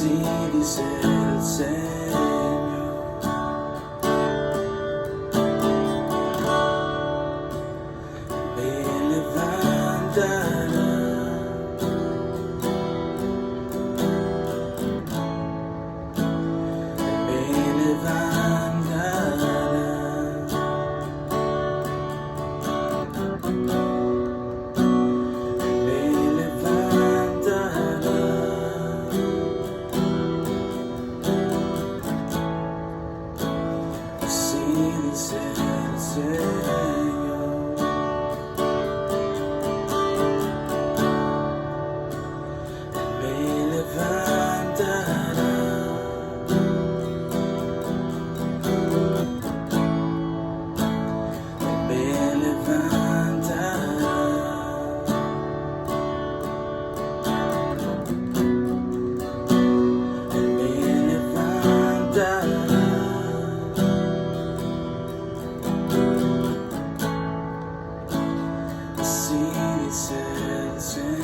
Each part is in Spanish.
Así dice el Señor. Me levantará, me levantará, me levantará. Así dice el Señor. Me levantará, me levantará, me levantará. Así dice el Señor.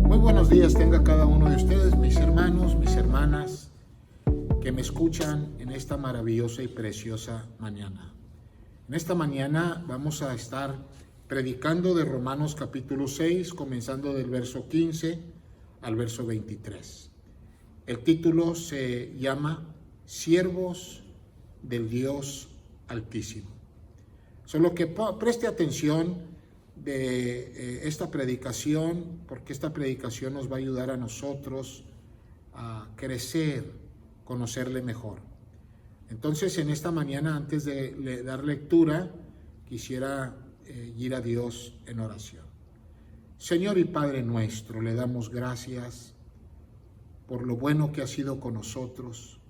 Muy buenos días tenga cada uno de ustedes, mis hermanos, mis hermanas, que me escuchan en esta maravillosa y preciosa mañana. En esta mañana vamos a estar predicando de Romanos capítulo 6, comenzando del verso 15 al verso 23. El título se llama Siervos del Dios Altísimo. Solo que preste atención de esta predicación, porque esta predicación nos va a ayudar a nosotros a crecer, conocerle mejor. Entonces, en esta mañana, antes de dar lectura, quisiera ir a Dios en oración. Señor y Padre nuestro, le damos gracias por lo bueno que ha sido con nosotros,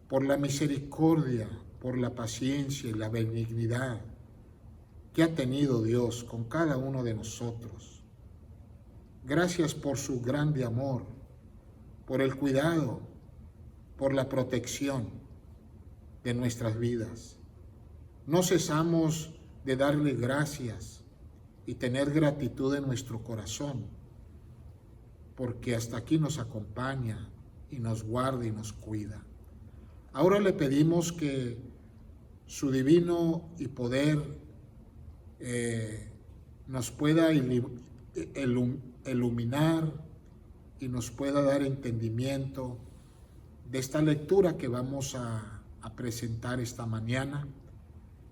por la misericordia, por la paciencia y la benignidad que ha tenido Dios con cada uno de nosotros. Gracias por su grande amor, por el cuidado, por la protección de nuestras vidas. No cesamos de darle gracias y tener gratitud en nuestro corazón, porque hasta aquí nos acompaña y nos guarda y nos cuida. Ahora le pedimos que su divino y poder nos pueda iluminar y nos pueda dar entendimiento de esta lectura que vamos a presentar esta mañana.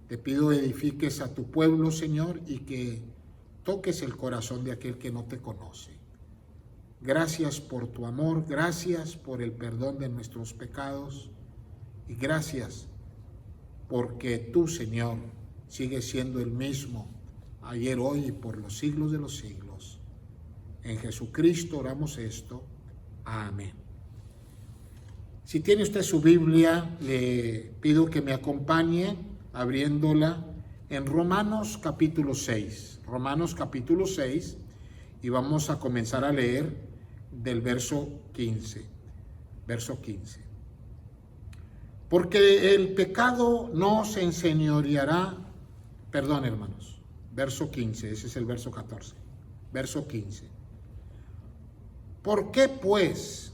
Te pido edifiques a tu pueblo, Señor, y que toques el corazón de aquel que no te conoce. Gracias por tu amor, gracias por el perdón de nuestros pecados y gracias porque tú, Señor, sigue siendo el mismo, ayer, hoy y por los siglos de los siglos. En Jesucristo oramos esto. Amén. Si tiene usted su Biblia, le pido que me acompañe abriéndola en Romanos capítulo 6. Romanos capítulo 6, y vamos a comenzar a leer del verso 15. Verso 15. Porque el pecado no se enseñoreará. Perdón, hermanos, verso 15, ese es el verso 14, verso 15. ¿Por qué pues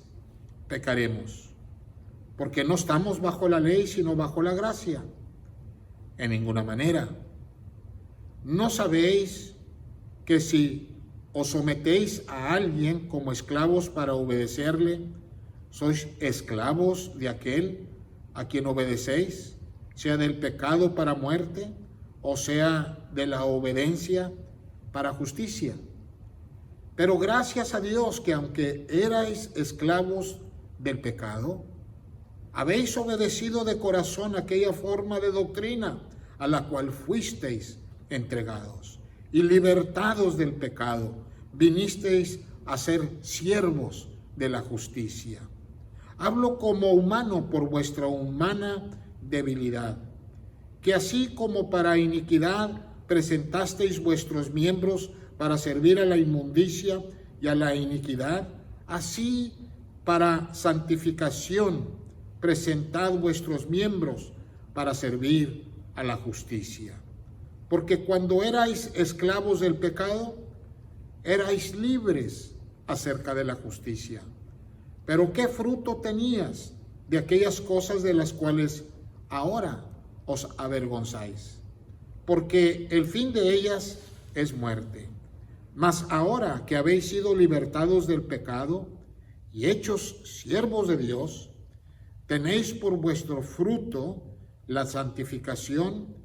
pecaremos? Porque no estamos bajo la ley, sino bajo la gracia. En ninguna manera. ¿No sabéis que si os sometéis a alguien como esclavos para obedecerle, sois esclavos de aquel a quien obedecéis, sea del pecado para muerte, o sea de la obediencia para justicia? Pero gracias a Dios que aunque erais esclavos del pecado, habéis obedecido de corazón aquella forma de doctrina a la cual fuisteis entregados, y libertados del pecado, vinisteis a ser siervos de la justicia. Hablo como humano por vuestra humana debilidad. que así como para iniquidad presentasteis vuestros miembros para servir a la inmundicia y a la iniquidad, así para santificación presentad vuestros miembros para servir a la justicia. Porque cuando erais esclavos del pecado, erais libres acerca de la justicia. Pero ¿qué fruto tenías de aquellas cosas de las cuales ahora os avergonzáis? Porque el fin de ellas es muerte. Mas ahora que habéis sido libertados del pecado y hechos siervos de Dios, tenéis por vuestro fruto la santificación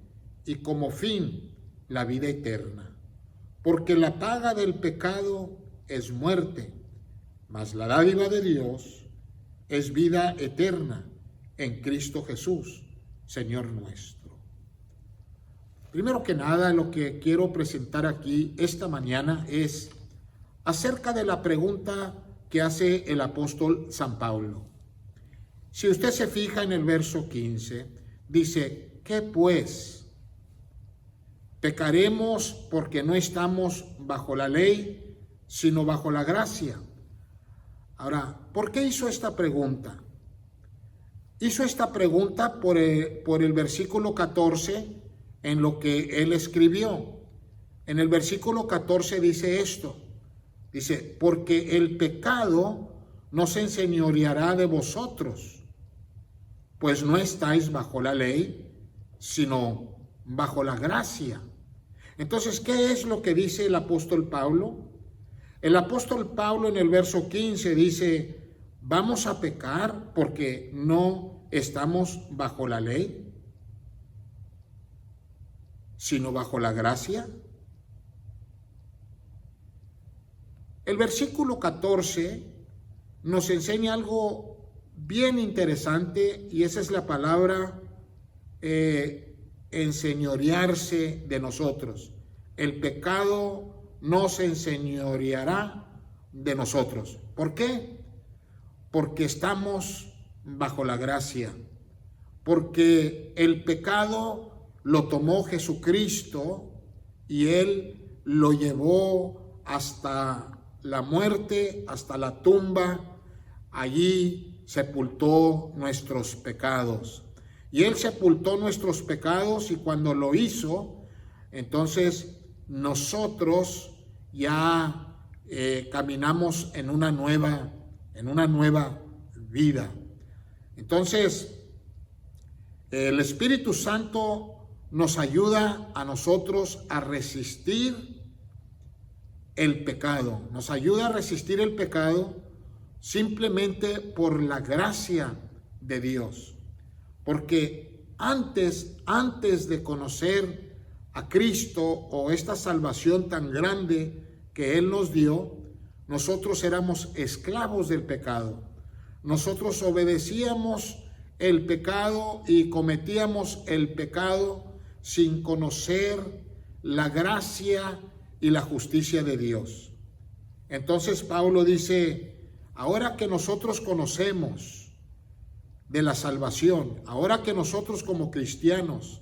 y como fin la vida eterna. Porque la paga del pecado es muerte, mas la dádiva de Dios es vida eterna en Cristo Jesús, Señor nuestro. Primero que nada, lo que quiero presentar aquí esta mañana es acerca de la pregunta que hace el apóstol San Pablo. Si usted se fija en el verso 15, dice, ¿qué pues? ¿Pecaremos porque no estamos bajo la ley, sino bajo la gracia? Ahora, ¿por qué hizo esta pregunta? Hizo esta pregunta por el versículo 14 en lo que él escribió. En el versículo 14 dice esto. Dice, porque el pecado no se enseñoreará de vosotros, pues no estáis bajo la ley, sino bajo la gracia. Entonces, ¿qué es lo que dice el apóstol Pablo? El apóstol Pablo en el verso 15 dice, ¿vamos a pecar porque no estamos bajo la ley, sino bajo la gracia? El versículo 14 nos enseña algo bien interesante y esa es la palabra enseñorearse de nosotros. El pecado no se enseñoreará de nosotros. ¿Por qué? Porque estamos bajo la gracia. Porque el pecado lo tomó Jesucristo y Él lo llevó hasta la muerte, hasta la tumba. Allí sepultó nuestros pecados. Y Él sepultó nuestros pecados y cuando lo hizo, entonces nosotros ya caminamos en una nueva vida. Entonces, el Espíritu Santo nos ayuda a nosotros a resistir el pecado. Nos ayuda a resistir el pecado simplemente por la gracia de Dios. Porque antes de conocer a Cristo o esta salvación tan grande que Él nos dio, nosotros éramos esclavos del pecado. Nosotros obedecíamos el pecado y cometíamos el pecado sin conocer la gracia y la justicia de Dios. Entonces Pablo dice, ahora que nosotros conocemos de la salvación, ahora que nosotros como cristianos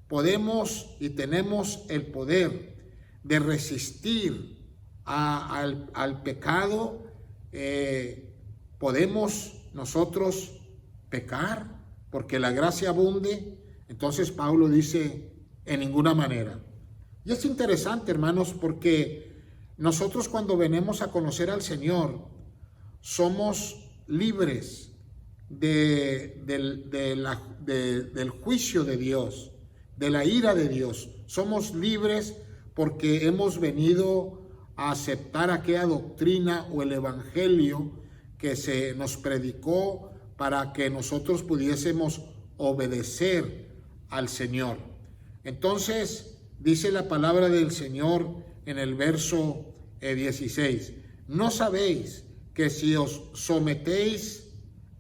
podemos y tenemos el poder de resistir al pecado, podemos nosotros pecar porque la gracia abunde. Entonces Pablo dice, en ninguna manera. Y es interesante, hermanos, porque nosotros cuando venimos a conocer al Señor, somos libres del juicio de Dios, de la ira de Dios. Somos libres porque hemos venido a aceptar aquella doctrina o el evangelio que se nos predicó para que nosotros pudiésemos obedecer al Señor. Entonces, dice la palabra del Señor en el verso 16, ¿no sabéis que si os sometéis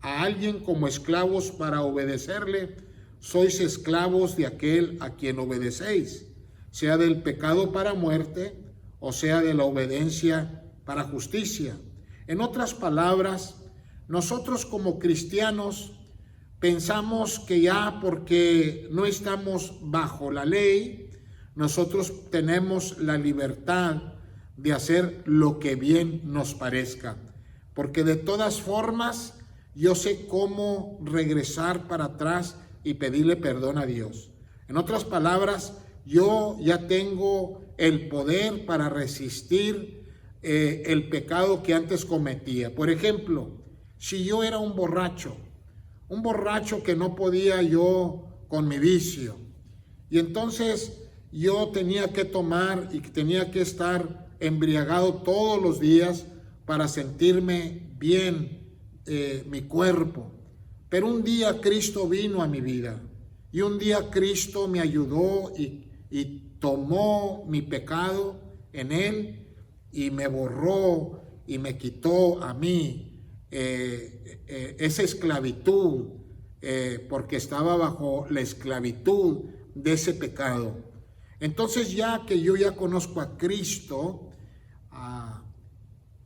a alguien como esclavos para obedecerle, sois esclavos de aquel a quien obedecéis, sea del pecado para muerte o sea de la obediencia para justicia? En otras palabras, nosotros como cristianos pensamos que ya porque no estamos bajo la ley, nosotros tenemos la libertad de hacer lo que bien nos parezca. Porque de todas formas, yo sé cómo regresar para atrás y pedirle perdón a Dios. En otras palabras, yo ya tengo el poder para resistir el pecado que antes cometía. Por ejemplo, si yo era un borracho que no podía yo con mi vicio, y entonces yo tenía que tomar y tenía que estar embriagado todos los días para sentirme bien mi cuerpo. Pero un día Cristo vino a mi vida y un día Cristo me ayudó y tomó mi pecado en Él y me borró y me quitó a mí esa esclavitud, porque estaba bajo la esclavitud de ese pecado. Entonces, ya que yo ya conozco a Cristo,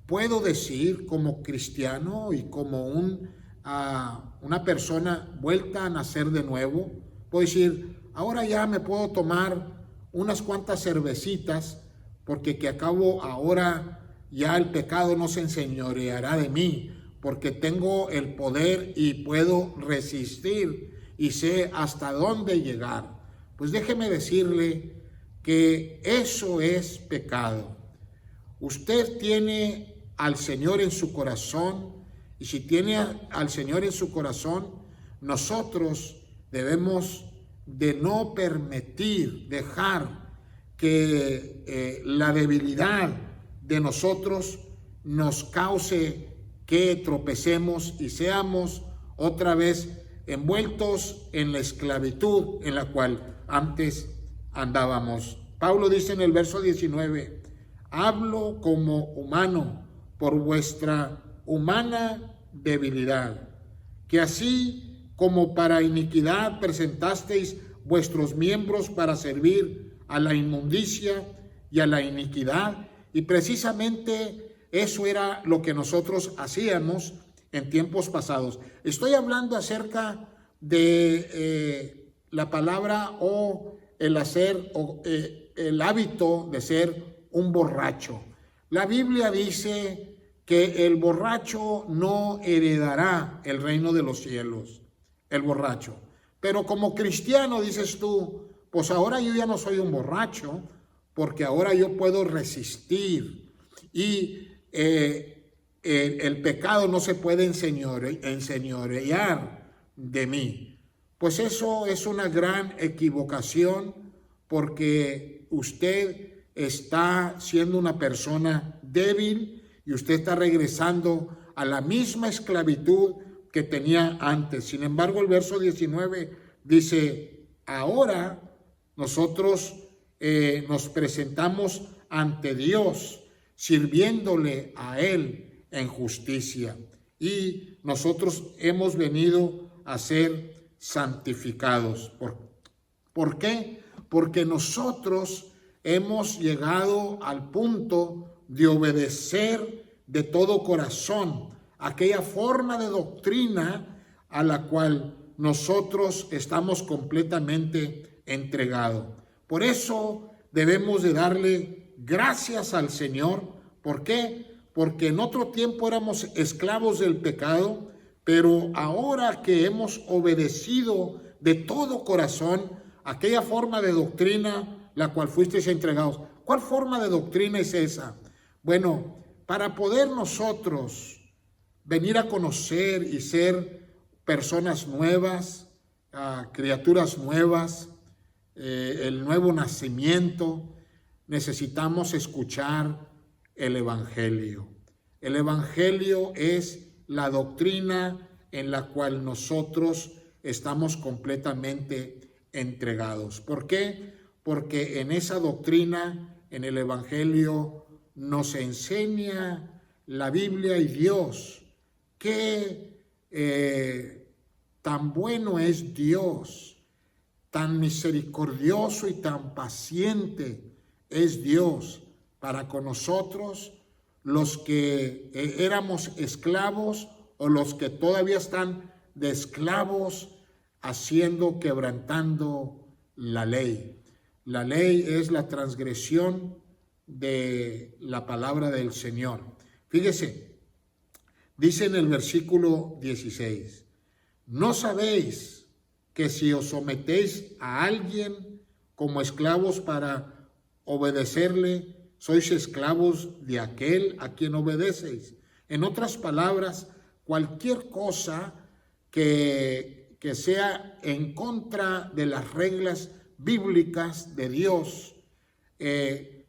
puedo decir como cristiano y como una persona vuelta a nacer de nuevo, puedo decir, ahora ya me puedo tomar unas cuantas cervecitas, porque que acabo ahora ya el pecado no se enseñoreará de mí, porque tengo el poder y puedo resistir y sé hasta dónde llegar. Pues déjeme decirle que eso es pecado. Usted tiene al Señor en su corazón, y si tiene al Señor en su corazón, nosotros debemos de no permitir, dejar que la debilidad de nosotros nos cause que tropecemos y seamos otra vez envueltos en la esclavitud en la cual antes andábamos. Pablo dice en el verso 19, hablo como humano por vuestra humana debilidad, que así como para iniquidad presentasteis vuestros miembros para servir a la inmundicia y a la iniquidad, y precisamente eso era lo que nosotros hacíamos en tiempos pasados. Estoy hablando acerca de la palabra o el hacer o el hábito de ser un borracho. La Biblia dice que el borracho no heredará el reino de los cielos, el borracho. Pero como cristiano dices tú, pues ahora yo ya no soy un borracho, porque ahora yo puedo resistir y el pecado no se puede enseñorear de mí. Pues eso es una gran equivocación, porque usted está siendo una persona débil y usted está regresando a la misma esclavitud que tenía antes. Sin embargo, el verso 19 dice, ahora nosotros nos presentamos ante Dios, sirviéndole a Él en justicia. Y nosotros hemos venido a ser santificados. ¿Por qué? Porque nosotros hemos llegado al punto de obedecer de todo corazón aquella forma de doctrina a la cual nosotros estamos completamente entregados. Por eso debemos de darle gracias al Señor. ¿Por qué? Porque en otro tiempo éramos esclavos del pecado, pero ahora que hemos obedecido de todo corazón aquella forma de doctrina la cual fuisteis entregados. ¿Cuál forma de doctrina es esa? Bueno, para poder nosotros venir a conocer y ser personas nuevas, criaturas nuevas, el nuevo nacimiento, necesitamos escuchar el Evangelio. El Evangelio es la doctrina en la cual nosotros estamos completamente entregados. ¿Por qué? Porque en esa doctrina, en el Evangelio, nos enseña la Biblia y Dios que tan bueno es Dios, tan misericordioso y tan paciente es Dios para con nosotros, los que éramos esclavos o los que todavía están de esclavos quebrantando la ley. La ley es la transgresión de la palabra del Señor. Fíjese, dice en el versículo 16, ¿no sabéis que si os sometéis a alguien como esclavos para obedecerle, sois esclavos de aquel a quien obedecéis? En otras palabras, cualquier cosa que sea en contra de las reglas bíblicas de Dios,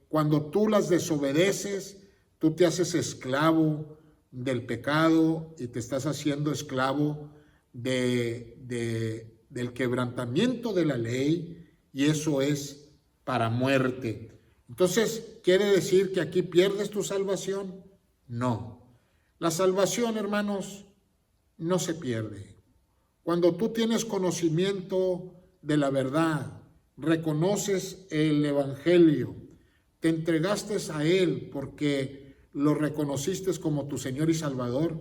cuando tú las desobedeces, tú te haces esclavo del pecado y te estás haciendo esclavo del quebrantamiento de la ley, y eso es para muerte. Entonces, ¿quiere decir que aquí pierdes tu salvación? No. La salvación, hermanos, no se pierde. Cuando tú tienes conocimiento de la verdad, reconoces el Evangelio, te entregaste a Él porque lo reconociste como tu Señor y Salvador,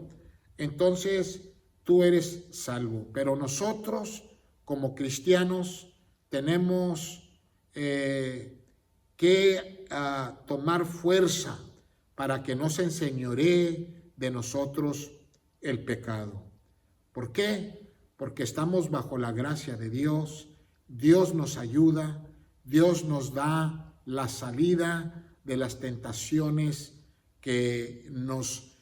entonces tú eres salvo. Pero nosotros, como cristianos, tenemos que tomar fuerza para que no se enseñoree de nosotros el pecado. ¿Por qué? Porque estamos bajo la gracia de Dios. Dios nos ayuda, Dios nos da la salida de las tentaciones que nos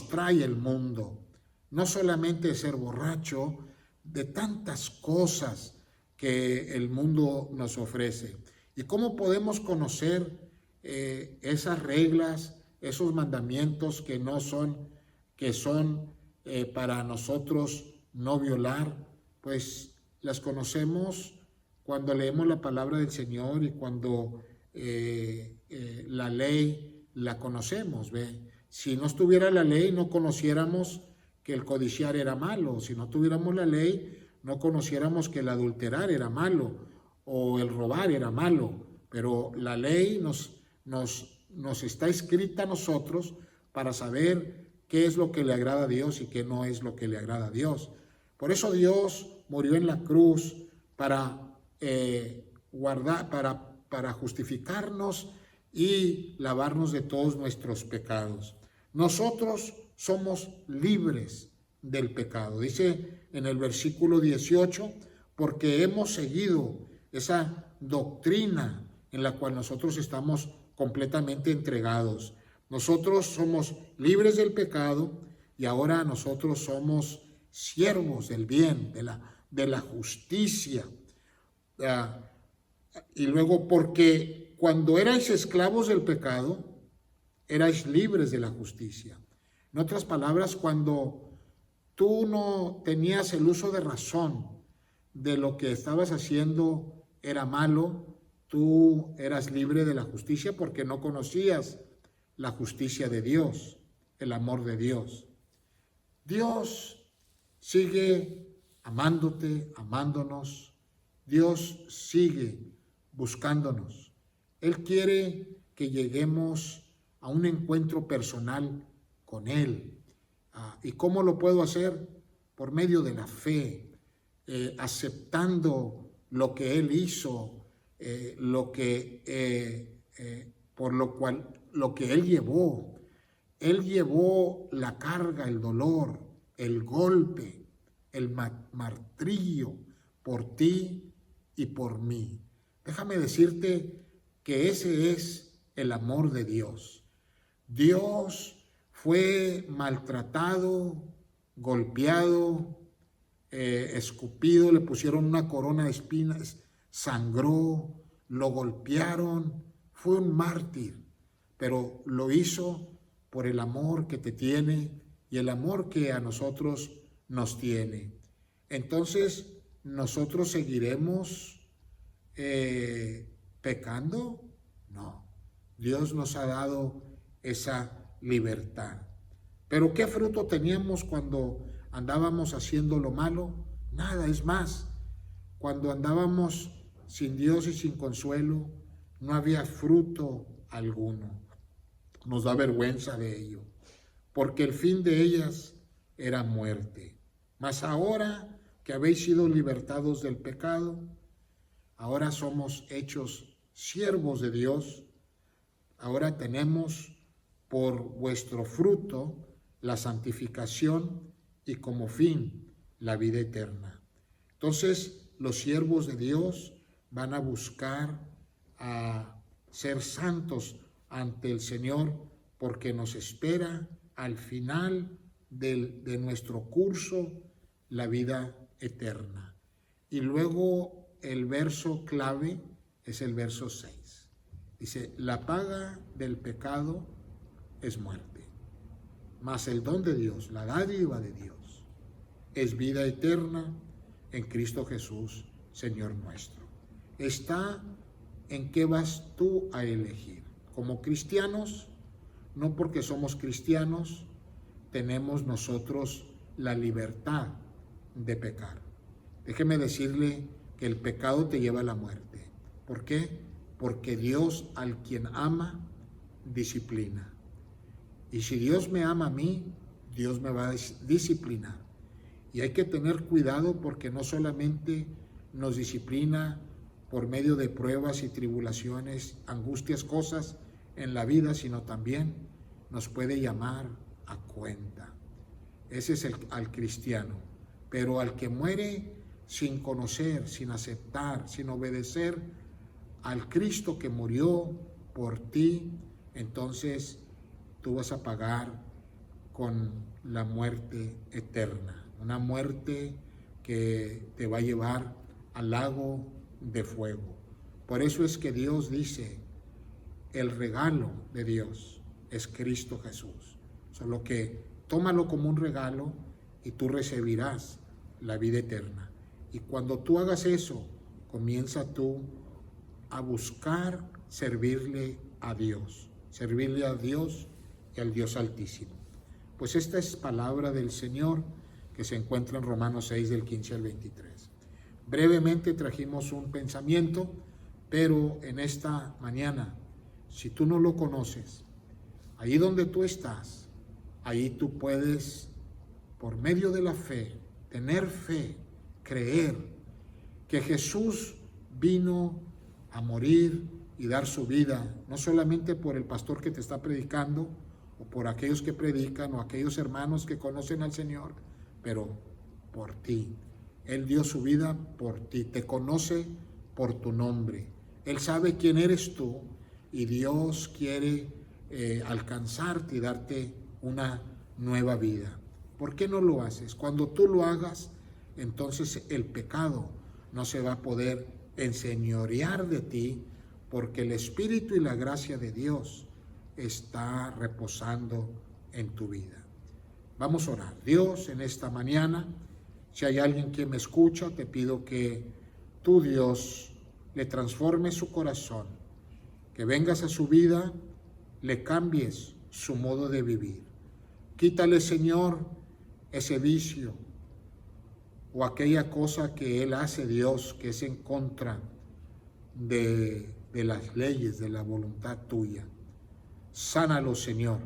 trae el mundo. No solamente ser borracho, de tantas cosas que el mundo nos ofrece. ¿Y cómo podemos conocer esas reglas, esos mandamientos que son para nosotros no violar? Pues las conocemos cuando leemos la palabra del Señor y cuando la ley la conocemos, ¿ve? Si no estuviera la ley, no conociéramos que el codiciar era malo. Si no tuviéramos la ley, no conociéramos que el adulterar era malo o el robar era malo. Pero la ley nos está escrita a nosotros para saber qué es lo que le agrada a Dios y qué no es lo que le agrada a Dios. Por eso Dios murió en la cruz para justificarnos y lavarnos de todos nuestros pecados. Nosotros somos libres del pecado. Dice en el versículo 18, porque hemos seguido esa doctrina en la cual nosotros estamos completamente entregados. Nosotros somos libres del pecado y ahora nosotros somos siervos del bien, de la justicia. Y luego, porque cuando erais esclavos del pecado, erais libres de la justicia. En otras palabras, cuando tú no tenías el uso de razón de lo que estabas haciendo era malo, tú eras libre de la justicia porque no conocías la justicia de Dios, el amor de Dios. Dios sigue amándote, amándonos. Dios sigue buscándonos. Él quiere que lleguemos a un encuentro personal con Él. ¿Y cómo lo puedo hacer? Por medio de la fe, aceptando lo que Él hizo, lo que Él llevó. Él llevó la carga, el dolor, el golpe, el martirio por ti y por mí. Déjame decirte que ese es el amor de Dios. Dios fue maltratado, golpeado, escupido, le pusieron una corona de espinas, sangró, lo golpearon, fue un mártir, pero lo hizo por el amor que te tiene y el amor que a nosotros nos tiene. Entonces, ¿nosotros seguiremos pecando? No. Dios nos ha dado esa libertad. Pero ¿qué fruto teníamos cuando andábamos haciendo lo malo? Nada, es más, cuando andábamos sin Dios y sin consuelo, no había fruto alguno. Nos da vergüenza de ello, porque el fin de ellas era muerte. Mas ahora que habéis sido libertados del pecado, ahora somos hechos siervos de Dios. Ahora tenemos por vuestro fruto la santificación y como fin la vida eterna. Entonces, los siervos de Dios van a buscar a ser santos ante el Señor, porque nos espera al final de nuestro curso la vida eterna. Y luego el verso clave es el verso 6. Dice, la paga del pecado es muerte, mas el don de Dios, la dádiva de Dios, es vida eterna en Cristo Jesús, Señor nuestro. Está en qué vas tú a elegir. Como cristianos, no porque somos cristianos, tenemos nosotros la libertad de pecar. Déjeme decirle que el pecado te lleva a la muerte. ¿Por qué? Porque Dios al quien ama, disciplina. Y si Dios me ama a mí, Dios me va a disciplinar. Y hay que tener cuidado porque no solamente nos disciplina por medio de pruebas y tribulaciones, angustias, cosas en la vida, sino también nos puede llamar a cuenta. Ese es al cristiano. Pero al que muere sin conocer, sin aceptar, sin obedecer al Cristo que murió por ti, entonces tú vas a pagar con la muerte eterna, una muerte que te va a llevar al lago de fuego. Por eso es que Dios dice, el regalo de Dios es Cristo Jesús. Solo que tómalo como un regalo y tú recibirás la vida eterna. Y cuando tú hagas eso, comienza tú a buscar servirle a Dios y al Dios Altísimo. Pues esta es palabra del Señor que se encuentra en Romanos 6 del 15 al 23. Brevemente trajimos un pensamiento, pero en esta mañana, si tú no lo conoces, ahí donde tú estás, ahí tú puedes, por medio de la fe, tener fe, creer que Jesús vino a morir y dar su vida, no solamente por el pastor que te está predicando, o por aquellos que predican, o aquellos hermanos que conocen al Señor, pero por ti. Él dio su vida por ti, te conoce por tu nombre. Él sabe quién eres tú y Dios quiere alcanzarte y darte una nueva vida. ¿Por qué no lo haces? Cuando tú lo hagas, entonces el pecado no se va a poder enseñorear de ti, porque el Espíritu y la gracia de Dios está reposando en tu vida. Vamos a orar. Dios, en esta mañana, si hay alguien que me escucha, te pido que tú, Dios, le transformes su corazón, que vengas a su vida, le cambies su modo de vivir. Quítale, Señor, ese vicio o aquella cosa que él hace, Dios, que es en contra de las leyes, de la voluntad tuya. Sánalo, Señor,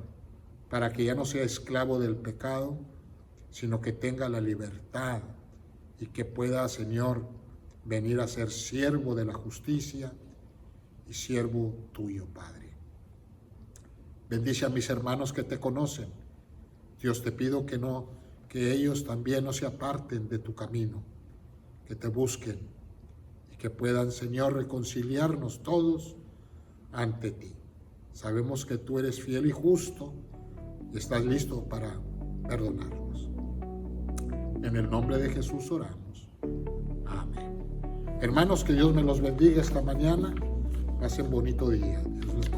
para que ya no sea esclavo del pecado, sino que tenga la libertad y que pueda, Señor, venir a ser siervo de la justicia y siervo tuyo, Padre. Bendice a mis hermanos que te conocen. Dios, te pido que ellos también no se aparten de tu camino, que te busquen y que puedan, Señor, reconciliarnos todos ante ti. Sabemos que tú eres fiel y justo y estás listo para perdonarnos. En el nombre de Jesús oramos. Amén. Hermanos, que Dios me los bendiga esta mañana. Pasen bonito día. Dios les